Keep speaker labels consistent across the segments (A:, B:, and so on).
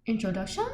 A: Introduction.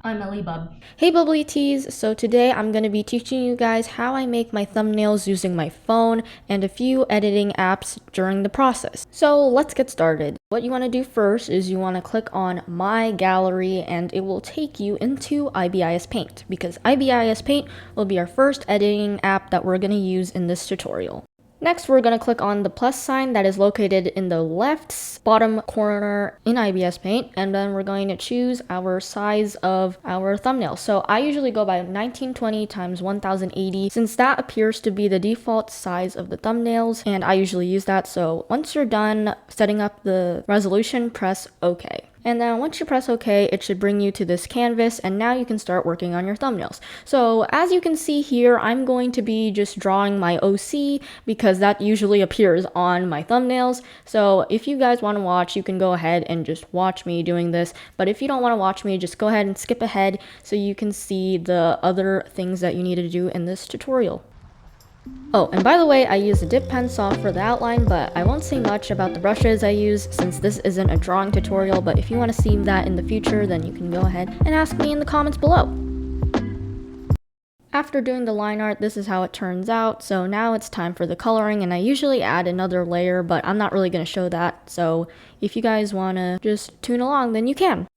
A: I'm ellebub.
B: Hey bubbly teas, so today I'm going to be teaching you guys how I make my thumbnails using my phone and a few editing apps during the process. So let's get started. What you want to do first is you want to click on My Gallery and it will take you into IBIS Paint because IBIS Paint will be our first editing app that we're going to use in this tutorial. Next, we're going to click on the plus sign that is located in the left bottom corner in IBS Paint, and then we're going to choose our size of our thumbnail. So I usually go by 1920 x 1080 since that appears to be the default size of the thumbnails, and I usually use that. So once you're done setting up the resolution, press OK. And then once you press OK, it should bring you to this canvas, and now you can start working on your thumbnails. So as you can see here, I'm going to be just drawing my OC because that usually appears on my thumbnails. So if you guys want to watch, you can go ahead and just watch me doing this. But if you don't want to watch me, just go ahead and skip ahead so you can see the other things that you need to do in this tutorial. Oh, and by the way, I use a dip pencil for the outline, but I won't say much about the brushes I use since this isn't a drawing tutorial, but if you want to see that in the future, then you can go ahead and ask me in the comments below. After doing the line art, this is how it turns out, so now it's time for the coloring, and I usually add another layer, but I'm not really going to show that, so if you guys want to just tune along, then you can.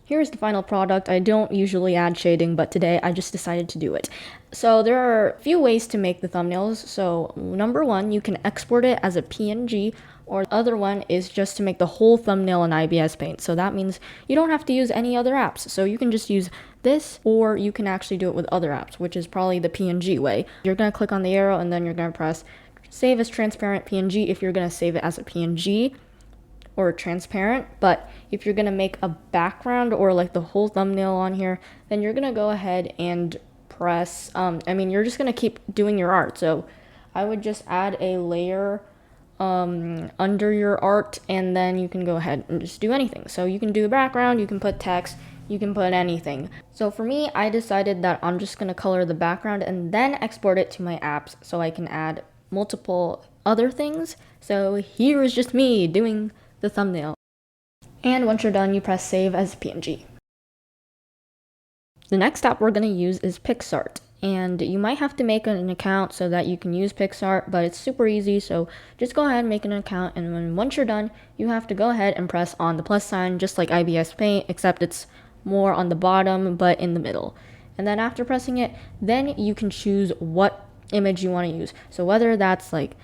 B: Here's the final product. I don't usually add shading, but today I just decided to do it. So there are a few ways to make the thumbnails. So number one, you can export it as a PNG, or the other one is just to make the whole thumbnail in IBS Paint. So that means you don't have to use any other apps. So you can just use this, or you can actually do it with other apps, which is probably the PNG way. You're going to click on the arrow and then you're going to press save as transparent PNG if you're going to save it as a PNG or transparent. But if you're gonna make a background or like the whole thumbnail on here, then you're gonna go ahead and press you're just gonna keep doing your art. So I would just add a layer under your art, and then you can go ahead and just do anything. So you can do a background, you can put text, you can put anything. So for me, I decided that I'm just gonna color the background and then export it to my apps so I can add multiple other things. So here is just me doing the thumbnail. And once you're done, you press save as PNG. The next app we're going to use is PicsArt, and you might have to make an account so that you can use PicsArt, but it's super easy, so just go ahead and make an account, and once you're done, you have to go ahead and press on the plus sign just like IBS Paint, except it's more on the bottom but in the middle. And then after pressing it, then you can choose what image you want to use. So whether that's like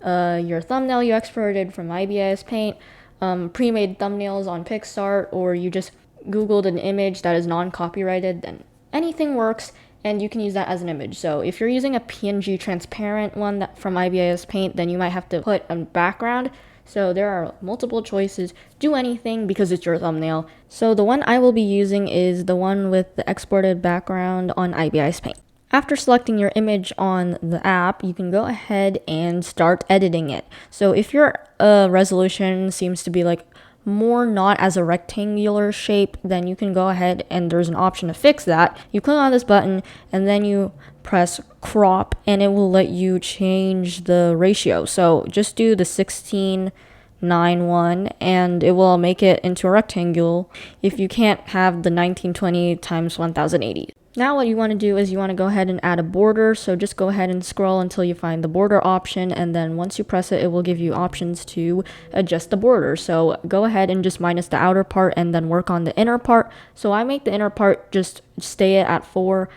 B: your thumbnail you exported from IBS Paint, pre-made thumbnails on PicsArt, or you just googled an image that is non-copyrighted, then anything works and you can use that as an image. So if you're using a PNG transparent one from IBIS Paint, then you might have to put a background. So there are multiple choices. Do anything because it's your thumbnail. So the one I will be using is the one with the exported background on IBIS Paint. After selecting your image on the app, you can go ahead and start editing it. So if your resolution seems to be like more not as a rectangular shape, then you can go ahead and there's an option to fix that. You click on this button and then you press crop and it will let you change the ratio. So just do the 16:9:1 and it will make it into a rectangle if you can't have the 1920 x 1080. Now what you want to do is you want to go ahead and add a border, so just go ahead and scroll until you find the border option, and then once you press it, it will give you options to adjust the border. So go ahead and just minus the outer part and then work on the inner part. So I make the inner part just stay at 4,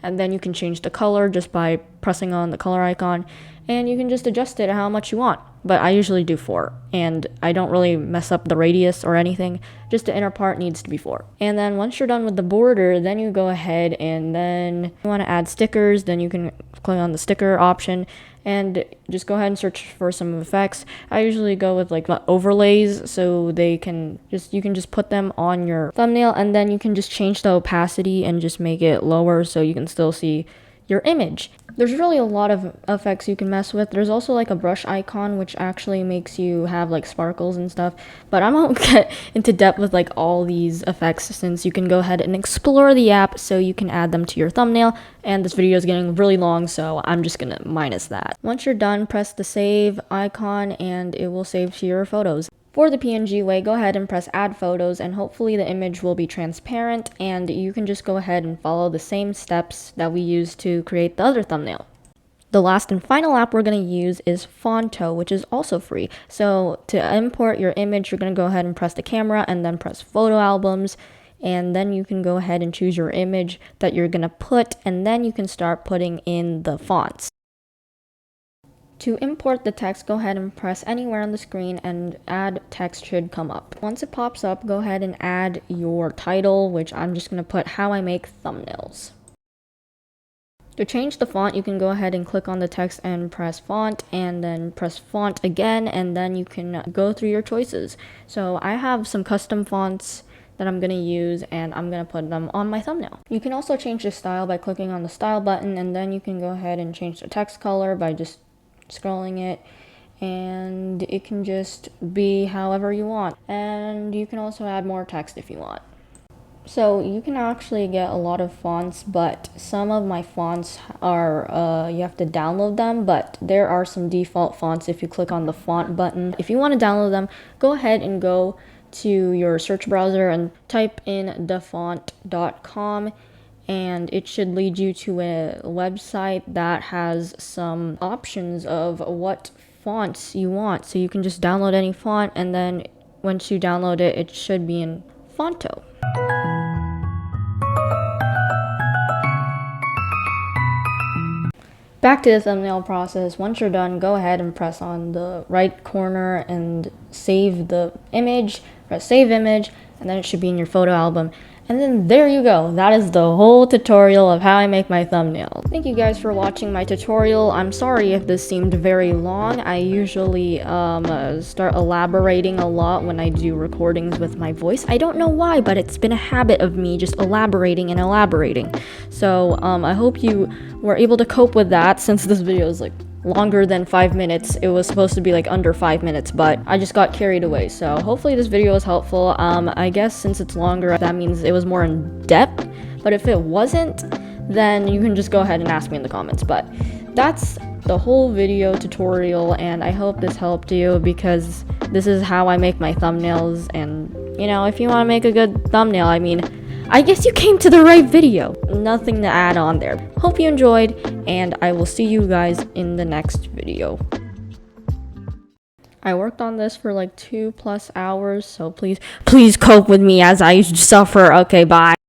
B: and then you can change the color just by pressing on the color icon, and you can just adjust it how much you want. but I usually do 4, and I don't really mess up the radius or anything. Just the inner part needs to be 4. And then once you're done with the border, then you go ahead and then you want to add stickers, then you can click on the sticker option and just go ahead and search for some effects. I usually go with like overlays, so you can just put them on your thumbnail, and then you can just change the opacity and just make it lower so you can still see your image. There's really a lot of effects you can mess with. There's also like a brush icon, which actually makes you have like sparkles and stuff, but I won't get into depth with like all these effects, since you can go ahead and explore the app so you can add them to your thumbnail. And this video is getting really long, so I'm just gonna minus that. Once you're done, press the save icon and it will save to your photos. For the PNG way, go ahead and press add photos, and hopefully the image will be transparent, and you can just go ahead and follow the same steps that we used to create the other thumbnail. The last and final app we're going to use is 𝚠𝚐𝚎, which is also free. So to import your image, you're going to go ahead and press the camera and then press photo albums, and then you can go ahead and choose your image that you're going to put, and then you can start putting in the fonts. To import the text, go ahead and press anywhere on the screen and add text should come up. Once it pops up, go ahead and add your title, which I'm just going to put how I make thumbnails. To change the font, you can go ahead and click on the text and press font, and then press font again, and then you can go through your choices. So I have some custom fonts that I'm going to use, and I'm going to put them on my thumbnail. You can also change the style by clicking on the style button, and then you can go ahead and change the text color by just scrolling it, and it can just be however you want. And you can also add more text if you want. So you can actually get a lot of fonts, but some of my fonts are you have to download them, but there are some default fonts if you click on the font button. If you want to download them, go ahead and go to your search browser and type in thefont.com, and it should lead you to a website that has some options of what fonts you want. So you can just download any font, and then once you download it, it should be in 𝚠𝚐𝚎. Back to the thumbnail process. Once you're done, go ahead and press on the right corner and save the image. Press save image, and then it should be in your photo album. And then there you go. That is the whole tutorial of how I make my thumbnail. Thank you guys for watching my tutorial. I'm sorry if this seemed very long. I usually start elaborating a lot when I do recordings with my voice. I don't know why, but it's been a habit of me just elaborating and elaborating. So I hope you were able to cope with that, since this video is like longer than 5 minutes. It was supposed to be like under 5 minutes, but I just got carried away. So hopefully this video was helpful. I guess since it's longer, that means it was more in depth, but if it wasn't, then you can just go ahead and ask me in the comments. But that's the whole video tutorial, and I hope this helped you, because this is how I make my thumbnails. And you know, if you want to make a good thumbnail, I mean, I guess you came to the right video. Nothing to add on there. Hope you enjoyed, and I will see you guys in the next video. I worked on this for like 2+ hours, so please cope with me as I suffer. Okay, bye.